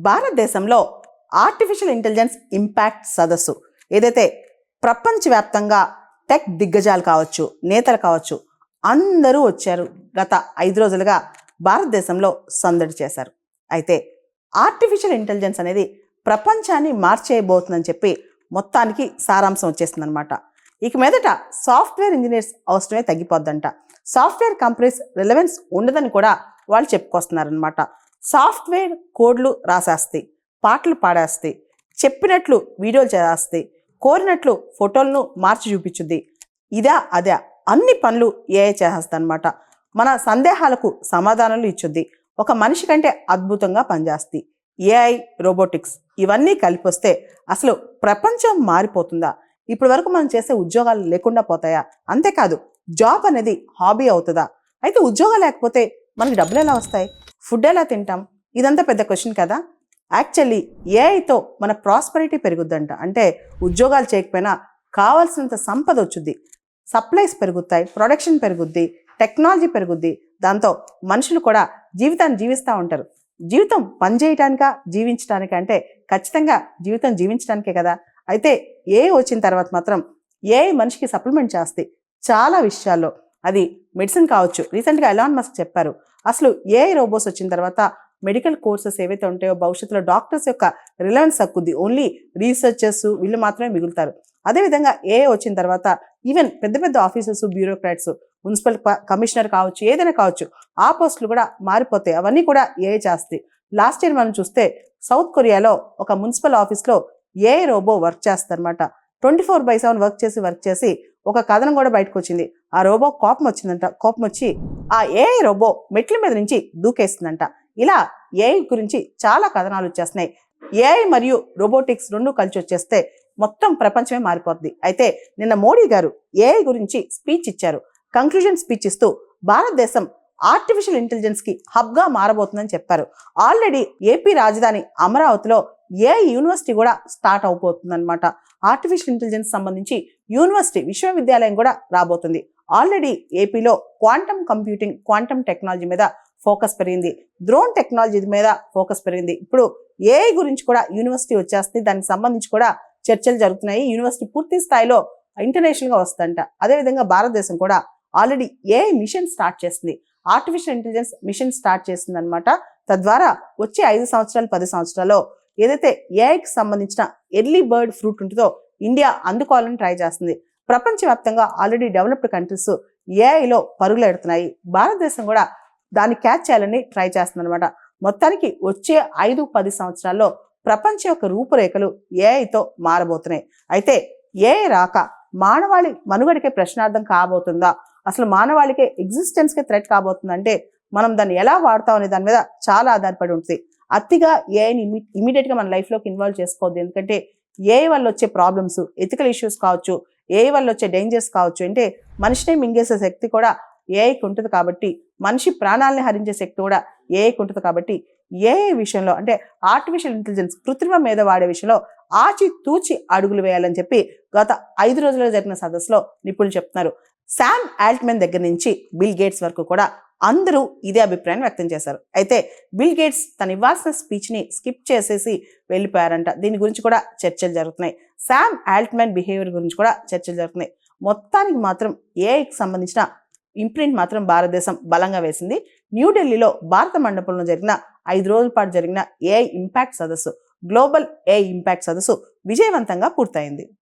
భారతదేశంలో artificial intelligence impact సదస్సు ఏదైతే ప్రపంచవ్యాప్తంగా టెక్ దిగ్గజాలు కావచ్చు, నేతలు కావచ్చు, అందరూ వచ్చారు. గత 5 రోజులుగా భారతదేశంలో సందడి చేశారు. అయితే ఆర్టిఫిషియల్ ఇంటెలిజెన్స్ అనేది ప్రపంచాన్ని మార్చేయబోతుందని చెప్పి మొత్తానికి సారాంశం వచ్చేసిందనమాట. ఇక మీదట సాఫ్ట్వేర్ ఇంజనీర్స్ అవసరమే తగ్గిపోద్దంట. సాఫ్ట్వేర్ కంపెనీస్ రిలవెన్స్ ఉండదని కూడా వాళ్ళు చెప్పుకొస్తున్నారనమాట. సాఫ్ట్వేర్ కోడ్లు రాసేస్తాయి, పాటలు పాడేస్తాయి, చెప్పినట్లు వీడియోలు చేస్తాయి, కోరినట్లు ఫోటోలను మార్చి చూపించుద్ది. ఇదా అదే అన్ని పనులు ఏఐ చేసేస్తా అనమాట. మన సందేహాలకు సమాధానాలు ఇచ్చుద్ది. ఒక మనిషి కంటే అద్భుతంగా పనిచేస్తాయి. ఏఐ, రోబోటిక్స్ ఇవన్నీ కలిపి వస్తే అసలు ప్రపంచం మారిపోతుందా? ఇప్పటి వరకు మనం చేసే ఉద్యోగాలు లేకుండా పోతాయా? అంతేకాదు జాబ్ అనేది హాబీ అవుతుందా? అయితే ఉద్యోగం లేకపోతే మనకి డబ్బులు ఎలా వస్తాయి? ఫుడ్ ఎలా తింటాం? ఇదంతా పెద్ద క్వశ్చన్ కదా. యాక్చువల్లీ ఏఐతో మన ప్రాస్పరిటీ పెరుగుద్దంట. అంటే ఉద్యోగాలు చేయకపోయినా కావాల్సినంత సంపద వచ్చుద్ది, సప్లైస్ పెరుగుతాయి, ప్రొడక్షన్ పెరుగుద్ది, టెక్నాలజీ పెరుగుద్ది. దాంతో మనుషులు కూడా జీవితాన్ని జీవిస్తూ ఉంటారు. జీవితం పని చేయటానికా, జీవించడానికా అంటే ఖచ్చితంగా జీవితం జీవించడానికే కదా. అయితే ఏఐ వచ్చిన తర్వాత మాత్రం ఏఐ మనిషికి సప్లిమెంట్ చేస్తాయి చాలా విషయాల్లో. అది మెడిసిన్ కావచ్చు. రీసెంట్గా ఎలాన్ మస్క్ చెప్పారు, అసలు ఏఐ రోబోట్స్ వచ్చిన తర్వాత మెడికల్ కోర్సెస్ ఏవైతే ఉంటాయో భవిష్యత్తులో డాక్టర్స్ యొక్క రిలవెన్స్ తగ్గుద్ది. ఓన్లీ రీసెర్చర్స్ వీళ్ళు మాత్రమే మిగులుతారు. అదేవిధంగా ఏఐ వచ్చిన తర్వాత ఈవెన్ పెద్ద పెద్ద ఆఫీసర్స్, బ్యూరోక్రాట్స్, మున్సిపల్ కమిషనర్ కావచ్చు, ఏదైనా కావచ్చు, ఆ పోస్టులు కూడా మారిపోతాయి. అవన్నీ కూడా ఏఐ చేస్తాయి. లాస్ట్ ఇయర్ మనం చూస్తే సౌత్ కొరియాలో ఒక మున్సిపల్ ఆఫీస్లో ఏఐ రోబో వర్క్ చేస్తారనమాట. 24/7 వర్క్ చేసి ఒక కథనం కూడా బయటకు వచ్చింది. ఆ రోబో కోపం వచ్చిందంట. కోపం వచ్చి ఆ ఏఐ రోబో మెట్ల మీద నుంచి దూకేస్తుందంట. ఇలా ఏఐ గురించి చాలా కథనాలు వచ్చేస్తున్నాయి. ఏఐ మరియు రోబోటిక్స్ రెండు కలిసి వచ్చేస్తే మొత్తం ప్రపంచమే మారిపోద్ది. అయితే నిన్న మోడీ గారు ఏఐ గురించి స్పీచ్ ఇచ్చారు. కంక్లూజన్ స్పీచ్ ఇస్తూ భారతదేశం ఆర్టిఫిషియల్ ఇంటెలిజెన్స్ కి హబ్ గా మారబోతుందని చెప్పారు. ఆల్రెడీ ఏపీ రాజధాని అమరావతిలో ఏఐ యూనివర్సిటీ కూడా స్టార్ట్ అవబోతుందన్నమాట. ఆర్టిఫిషియల్ ఇంటెలిజెన్స్ సంబంధించి యూనివర్సిటీ, విశ్వవిద్యాలయం కూడా రాబోతుంది. ఆల్రెడీ ఏపీలో క్వాంటమ్ కంప్యూటింగ్, క్వాంటమ్ టెక్నాలజీ మీద ఫోకస్ పెరిగింది. డ్రోన్ టెక్నాలజీ మీద ఫోకస్ పెరిగింది. ఇప్పుడు ఏఐ గురించి కూడా యూనివర్సిటీ వచ్చేస్తుంది. దానికి సంబంధించి కూడా చర్చలు జరుగుతున్నాయి. యూనివర్సిటీ పూర్తి స్థాయిలో ఇంటర్నేషనల్ గా వస్తుందంట. అదేవిధంగా భారతదేశం కూడా ఆల్రెడీ ఏఐ మిషన్ స్టార్ట్ చేస్తుంది. ఆర్టిఫిషియల్ ఇంటెలిజెన్స్ మిషన్ స్టార్ట్ చేస్తుంది అనమాట. తద్వారా వచ్చే 5 సంవత్సరాలు 10 సంవత్సరాల్లో ఏదైతే ఏఐకి సంబంధించిన ఎర్లీ బర్డ్ ఫ్రూట్ ఉంటుందో ఇండియా అందుకోవాలని ట్రై చేస్తుంది. ప్రపంచవ్యాప్తంగా ఆల్రెడీ డెవలప్డ్ కంట్రీస్ ఏఐలో పరుగులు ఎడుతున్నాయి. భారతదేశం కూడా దాన్ని క్యాచ్ చేయాలని ట్రై చేస్తుంది అనమాట. మొత్తానికి వచ్చే 5-10 సంవత్సరాల్లో ప్రపంచం యొక్క రూపురేఖలు ఏఐతో మారబోతున్నాయి. అయితే ఏఐ రాక మానవాళి మనుగడకే ప్రశ్నార్థం కాబోతుందా? అసలు మానవాళికే ఎగ్జిస్టెన్స్కే థ్రెట్ కాబోతుందంటే మనం దాన్ని ఎలా వాడతాం అనే దాని మీద చాలా ఆధారపడి ఉంటుంది. అతిగా ఏఐని ఇమీడియట్గా మన లైఫ్లోకి ఇన్వాల్వ్ చేసుకోవద్దు. ఎందుకంటే ఏఐ వల్ల వచ్చే ప్రాబ్లమ్స్, ఎథికల్ ఇష్యూస్ కావచ్చు, ఏఐ వల్ల వచ్చే డేంజర్స్ కావచ్చు, అంటే మనిషిని మింగేసే శక్తి కూడా ఏఐకి ఉంటుంది. కాబట్టి మనిషి ప్రాణాలని హరించే శక్తి కూడా ఏఐకి ఉంటుంది. కాబట్టి ఏఐ విషయంలో అంటే ఆర్టిఫిషియల్ ఇంటెలిజెన్స్ కృత్రిమ మీద వాడే విషయంలో ఆచి తూచి అడుగులు వేయాలని చెప్పి గత 5 రోజుల్లో జరిగిన సదస్సులో నిపుణులు చెప్తున్నారు. శామ్ ఆల్ట్మన్ దగ్గర నుంచి బిల్ గేట్స్ వరకు కూడా అందరూ ఇదే అభిప్రాయాన్ని వ్యక్తం చేశారు. అయితే బిల్ గేట్స్ తను ఇవ్వాల్సిన స్పీచ్ని స్కిప్ చేసేసి వెళ్ళిపోయారంట. దీని గురించి కూడా చర్చలు జరుగుతున్నాయి. శామ్ ఆల్ట్మన్ బిహేవియర్ గురించి కూడా చర్చలు జరుగుతున్నాయి. మొత్తానికి మాత్రం ఏఐకి సంబంధించిన ఇంప్రింట్ మాత్రం భారతదేశం బలంగా వేసింది. న్యూఢిల్లీలో భారత మండపంలో జరిగిన 5 రోజుల పాటు జరిగిన ఏఐ ఇంపాక్ట్ సదస్సు, గ్లోబల్ ఏఐ ఇంపాక్ట్ సదస్సు విజయవంతంగా పూర్తయింది.